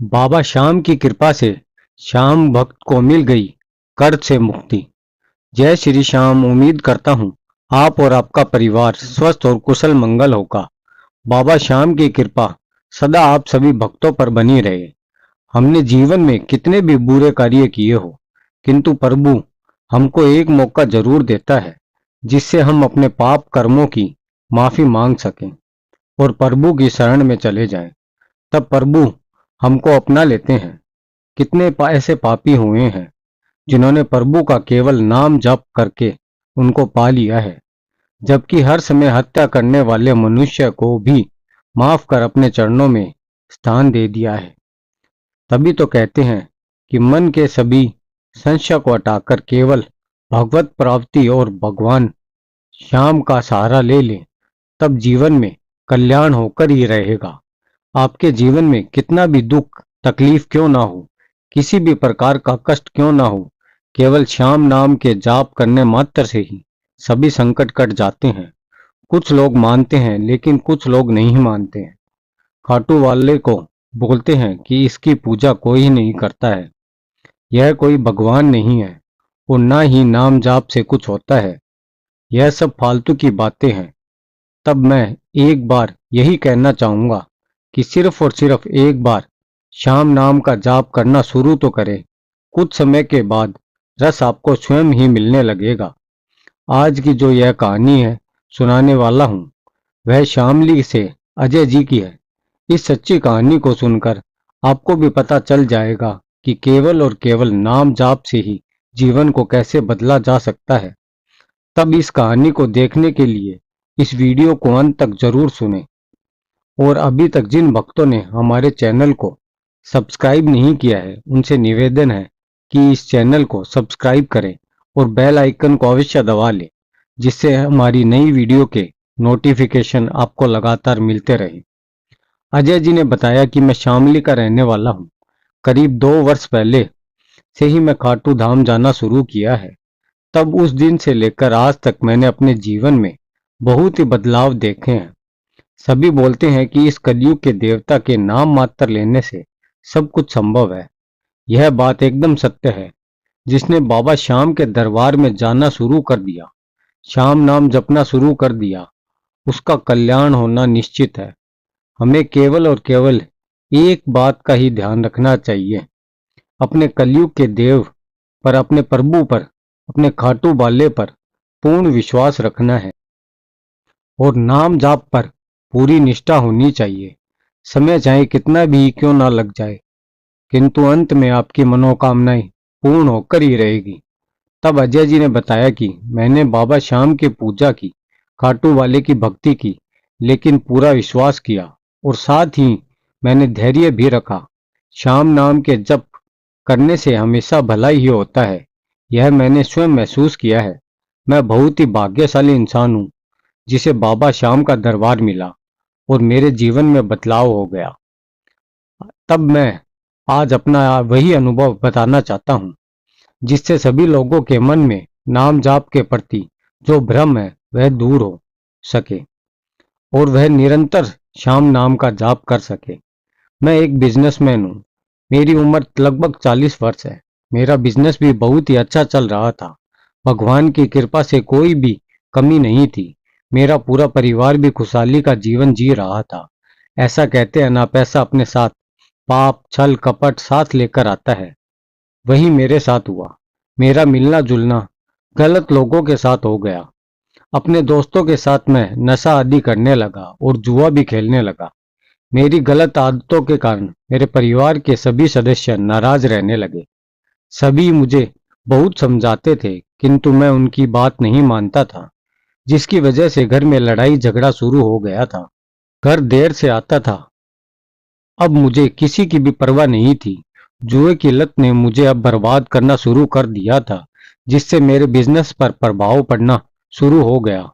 बाबा श्याम की कृपा से श्याम भक्त को मिल गई कर्ज से मुक्ति। जय श्री श्याम। उम्मीद करता हूँ आप और आपका परिवार स्वस्थ और कुशल मंगल होगा। बाबा श्याम की कृपा सदा आप सभी भक्तों पर बनी रहे। हमने जीवन में कितने भी बुरे कार्य किए हो, किंतु प्रभु हमको एक मौका जरूर देता है जिससे हम अपने पाप कर्मों की माफी मांग सकें और प्रभु की शरण में चले जाएं। तब प्रभु हमको अपना लेते हैं। कितने ऐसे पापी हुए हैं जिन्होंने प्रभु का केवल नाम जप करके उनको पा लिया है, जबकि हर समय हत्या करने वाले मनुष्य को भी माफ कर अपने चरणों में स्थान दे दिया है। तभी तो कहते हैं कि मन के सभी संशय को हटाकर केवल भगवत प्राप्ति और भगवान श्याम का सहारा ले लें, तब जीवन में कल्याण होकर ही रहेगा। आपके जीवन में कितना भी दुख तकलीफ क्यों ना हो, किसी भी प्रकार का कष्ट क्यों ना हो, केवल श्याम नाम के जाप करने मात्र से ही सभी संकट कट जाते हैं। कुछ लोग मानते हैं लेकिन कुछ लोग नहीं मानते हैं। खाटू वाले को बोलते हैं कि इसकी पूजा कोई नहीं करता है, यह कोई भगवान नहीं है और ना ही नाम जाप से कुछ होता है। यह सब फालतू की बातें हैं। तब मैं एक बार यही कहना चाहूंगा कि सिर्फ और सिर्फ एक बार श्याम नाम का जाप करना शुरू तो करें। कुछ समय के बाद रस आपको स्वयं ही मिलने लगेगा। आज की जो यह कहानी है सुनाने वाला हूँ, वह शामली से अजय जी की है। इस सच्ची कहानी को सुनकर आपको भी पता चल जाएगा कि केवल और केवल नाम जाप से ही जीवन को कैसे बदला जा सकता है। तब इस कहानी को देखने के लिए इस वीडियो को अंत तक जरूर सुनें। और अभी तक जिन भक्तों ने हमारे चैनल को सब्सक्राइब नहीं किया है, उनसे निवेदन है कि इस चैनल को सब्सक्राइब करें और बेल आइकन को अवश्य दबा लें, जिससे हमारी नई वीडियो के नोटिफिकेशन आपको लगातार मिलते रहे। अजय जी ने बताया कि मैं शामली का रहने वाला हूँ। करीब 2 वर्ष पहले से ही मैं खाटू धाम जाना शुरू किया है। तब उस दिन से लेकर आज तक मैंने अपने जीवन में बहुत ही बदलाव देखे हैं। सभी बोलते हैं कि इस कलयुग के देवता के नाम मात्र लेने से सब कुछ संभव है। यह बात एकदम सत्य है। जिसने बाबा श्याम के दरबार में जाना शुरू कर दिया, श्याम नाम जपना शुरू कर दिया, उसका कल्याण होना निश्चित है। हमें केवल और केवल एक बात का ही ध्यान रखना चाहिए, अपने कलयुग के देव पर, अपने प्रभु पर, अपने खाटू बाले पर पूर्ण विश्वास रखना है और नाम जाप पर पूरी निष्ठा होनी चाहिए। समय चाहे कितना भी क्यों ना लग जाए, किंतु अंत में आपकी मनोकामनाएं पूर्ण होकर ही रहेगी। तब अजय जी ने बताया कि मैंने बाबा श्याम की पूजा की, खाटू वाले की भक्ति की, लेकिन पूरा विश्वास किया और साथ ही मैंने धैर्य भी रखा। श्याम नाम के जप करने से हमेशा भला ही होता है, यह मैंने स्वयं महसूस किया है। मैं बहुत ही भाग्यशाली इंसान हूँ जिसे बाबा श्याम का दरबार मिला और मेरे जीवन में बदलाव हो गया। तब मैं आज अपना वही अनुभव बताना चाहता हूँ, जिससे सभी लोगों के मन में नाम जाप के प्रति जो भ्रम है वह दूर हो सके और वह निरंतर श्याम नाम का जाप कर सके। मैं एक बिजनेसमैन हूँ। मेरी उम्र लगभग 40 वर्ष है। मेरा बिजनेस भी बहुत ही अच्छा चल रहा था। भगवान की कृपा से कोई भी कमी नहीं थी। मेरा पूरा परिवार भी खुशहाली का जीवन जी रहा था। ऐसा कहते हैं ना, पैसा अपने साथ पाप छल कपट साथ लेकर आता है। वही मेरे साथ हुआ। मेरा मिलना जुलना गलत लोगों के साथ हो गया। अपने दोस्तों के साथ मैं नशा आदि करने लगा और जुआ भी खेलने लगा। मेरी गलत आदतों के कारण मेरे परिवार के सभी सदस्य नाराज रहने लगे। सभी मुझे बहुत समझाते थे, किंतु मैं उनकी बात नहीं मानता था, जिसकी वजह से घर में लड़ाई झगड़ा शुरू हो गया था। घर देर से आता था। अब मुझे किसी की भी परवाह नहीं थी। जुए की लत ने मुझे अब बर्बाद करना शुरू कर दिया था, जिससे मेरे बिजनेस पर प्रभाव पड़ना शुरू हो गया।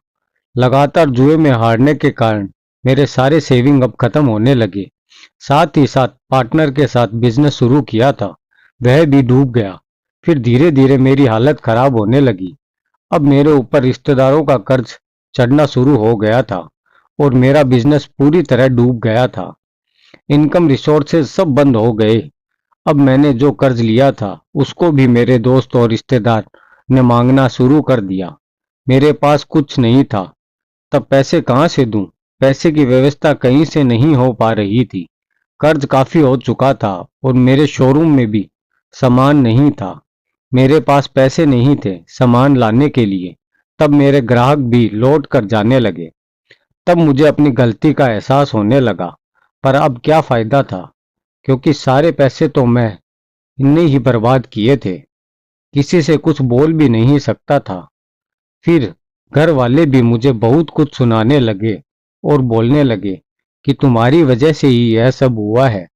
लगातार जुए में हारने के कारण मेरे सारे सेविंग अब खत्म होने लगे। साथ ही साथ पार्टनर के साथ बिजनेस शुरू किया था, वह भी डूब गया। फिर धीरे धीरे मेरी हालत खराब होने लगी। अब मेरे ऊपर रिश्तेदारों का कर्ज चढ़ना शुरू हो गया था और मेरा बिजनेस पूरी तरह डूब गया था। इनकम रिसोर्सेज सब बंद हो गए। अब मैंने जो कर्ज लिया था उसको भी मेरे दोस्त और रिश्तेदार ने मांगना शुरू कर दिया। मेरे पास कुछ नहीं था, तब पैसे कहाँ से दूं? पैसे की व्यवस्था कहीं से नहीं हो पा रही थी। कर्ज काफी हो चुका था और मेरे शोरूम में भी सामान नहीं था। मेरे पास पैसे नहीं थे सामान लाने के लिए। तब मेरे ग्राहक भी लौट कर जाने लगे। तब मुझे अपनी गलती का एहसास होने लगा। पर अब क्या फायदा था, क्योंकि सारे पैसे तो मैं इनने ही बर्बाद किए थे। किसी से कुछ बोल भी नहीं सकता था। फिर घर वाले भी मुझे बहुत कुछ सुनाने लगे और बोलने लगे कि तुम्हारी वजह से ही यह सब हुआ है।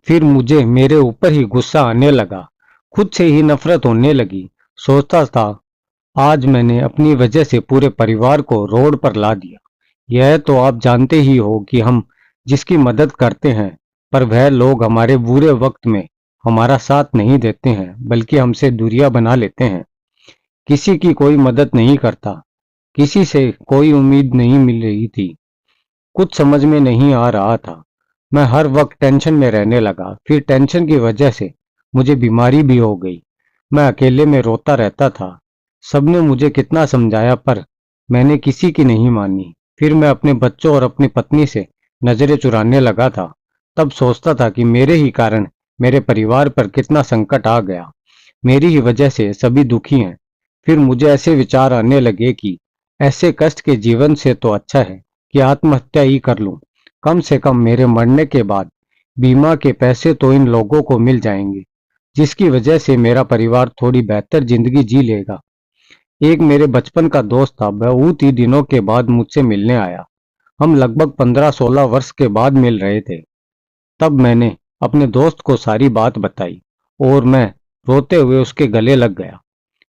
फिर मुझे मेरे ऊपर ही गुस्सा आने लगा, खुद से ही नफरत होने लगी। सोचता था आज मैंने अपनी वजह से पूरे परिवार को रोड पर ला दिया। यह तो आप जानते ही हो कि हम जिसकी मदद करते हैं, पर वह लोग हमारे बुरे वक्त में हमारा साथ नहीं देते हैं, बल्कि हमसे दूरियां बना लेते हैं। किसी की कोई मदद नहीं करता, किसी से कोई उम्मीद नहीं मिल रही थी। कुछ समझ में नहीं आ रहा था। मैं हर वक्त टेंशन में रहने लगा। फिर टेंशन की वजह से मुझे बीमारी भी हो गई। मैं अकेले में रोता रहता था। सबने मुझे कितना समझाया, पर मैंने किसी की नहीं मानी। फिर मैं अपने बच्चों और अपनी पत्नी से नजरें चुराने लगा था। तब सोचता था कि मेरे ही कारण मेरे परिवार पर कितना संकट आ गया। मेरी ही वजह से सभी दुखी हैं। फिर मुझे ऐसे विचार आने लगे कि ऐसे कष्ट के जीवन से तो अच्छा है कि आत्महत्या ही कर लूं। कम से कम मेरे मरने के बाद बीमा के पैसे तो इन लोगों को मिल जाएंगे, जिसकी वजह से मेरा परिवार थोड़ी बेहतर जिंदगी जी लेगा। एक मेरे बचपन का दोस्त था, बहुत ही दिनों के बाद मुझसे मिलने आया। हम लगभग 15-16 वर्ष के बाद मिल रहे थे। तब मैंने अपने दोस्त को सारी बात बताई और मैं रोते हुए उसके गले लग गया।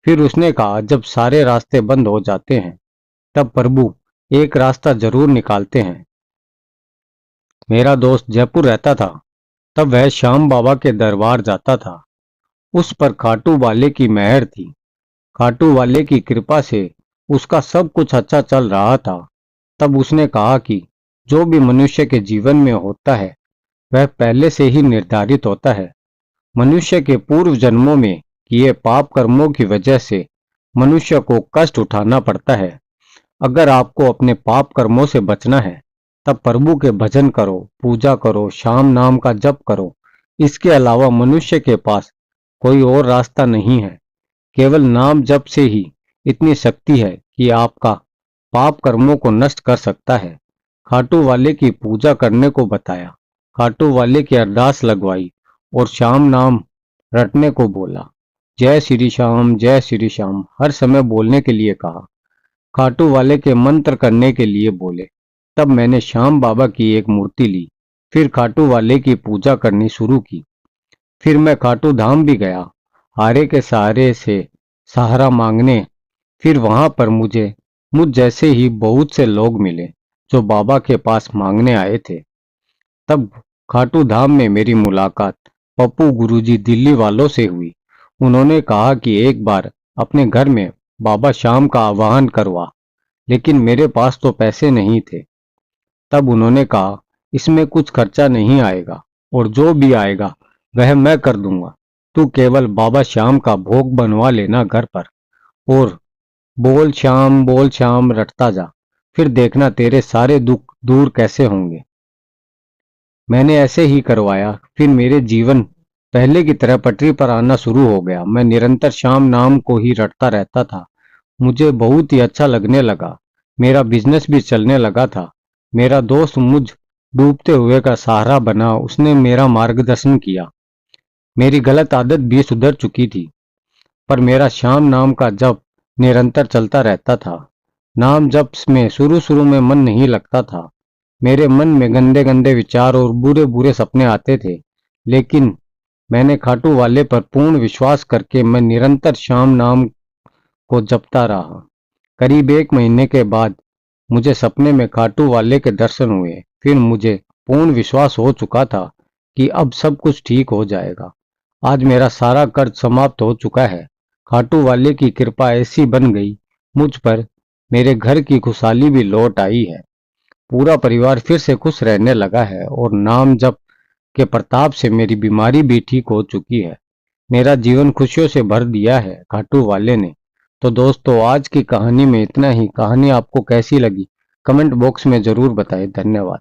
फिर उसने कहा, जब सारे रास्ते बंद हो जाते हैं तब प्रभु एक रास्ता जरूर निकालते हैं। मेरा दोस्त जयपुर रहता था। तब वह श्याम बाबा के दरबार जाता था। उस पर खाटू वाले की मेहर थी। खाटू वाले की कृपा से उसका सब कुछ अच्छा चल रहा था। तब उसने कहा कि जो भी मनुष्य के जीवन में होता है वह पहले से ही निर्धारित होता है। मनुष्य के पूर्व जन्मों में किए पाप कर्मों की वजह से मनुष्य को कष्ट उठाना पड़ता है। अगर आपको अपने पाप कर्मों से बचना है तब प्रभु के भजन करो, पूजा करो, शाम नाम का जप करो। इसके अलावा मनुष्य के पास कोई और रास्ता नहीं है। केवल नाम जप से ही इतनी शक्ति है कि आपका पाप कर्मों को नष्ट कर सकता है। खाटू वाले की पूजा करने को बताया। खाटू वाले की अरदास लगवाई और शाम नाम रटने को बोला। जय श्री श्याम, जय श्री श्याम हर समय बोलने के लिए कहा। खाटू वाले के मंत्र करने के लिए बोले। तब मैंने श्याम बाबा की एक मूर्ति ली। फिर खाटू वाले की पूजा करनी शुरू की। फिर मैं खाटू धाम भी गया, हारे के सहारे से सहारा मांगने। फिर वहां पर मुझ जैसे ही बहुत से लोग मिले जो बाबा के पास मांगने आए थे। तब खाटू धाम में मेरी मुलाकात पप्पू गुरुजी दिल्ली वालों से हुई। उन्होंने कहा कि एक बार अपने घर में बाबा श्याम का आवाहन करवा, लेकिन मेरे पास तो पैसे नहीं थे। तब उन्होंने कहा, इसमें कुछ खर्चा नहीं आएगा और जो भी आएगा वह मैं कर दूंगा। तू केवल बाबा श्याम का भोग बनवा लेना घर पर और बोल श्याम रटता जा। फिर देखना तेरे सारे दुख दूर कैसे होंगे। मैंने ऐसे ही करवाया। फिर मेरे जीवन पहले की तरह पटरी पर आना शुरू हो गया। मैं निरंतर श्याम नाम को ही रटता रहता था। मुझे बहुत ही अच्छा लगने लगा। मेरा बिजनेस भी चलने लगा था। मेरा दोस्त मुझ डूबते हुए का सहारा बना। उसने मेरा मार्गदर्शन किया। मेरी गलत आदत भी सुधर चुकी थी, पर मेरा श्याम नाम का जप निरंतर चलता रहता था। नाम जप में शुरू शुरू में मन नहीं लगता था। मेरे मन में गंदे गंदे विचार और बुरे बुरे सपने आते थे, लेकिन मैंने खाटू वाले पर पूर्ण विश्वास करके मैं निरंतर श्याम नाम को जपता रहा। करीब 1 महीने के बाद मुझे सपने में खाटू वाले के दर्शन हुए। फिर मुझे पूर्ण विश्वास हो चुका था कि अब सब कुछ ठीक हो जाएगा। आज मेरा सारा कर्ज समाप्त हो चुका है। खाटू वाले की कृपा ऐसी बन गई मुझ पर, मेरे घर की खुशहाली भी लौट आई है। पूरा परिवार फिर से खुश रहने लगा है और नाम जप के प्रताप से मेरी बीमारी भी ठीक हो चुकी है। मेरा जीवन खुशियों से भर दिया है खाटू वाले ने। तो दोस्तों, आज की कहानी में इतना ही। कहानी आपको कैसी लगी कमेंट बॉक्स में जरूर बताएं। धन्यवाद।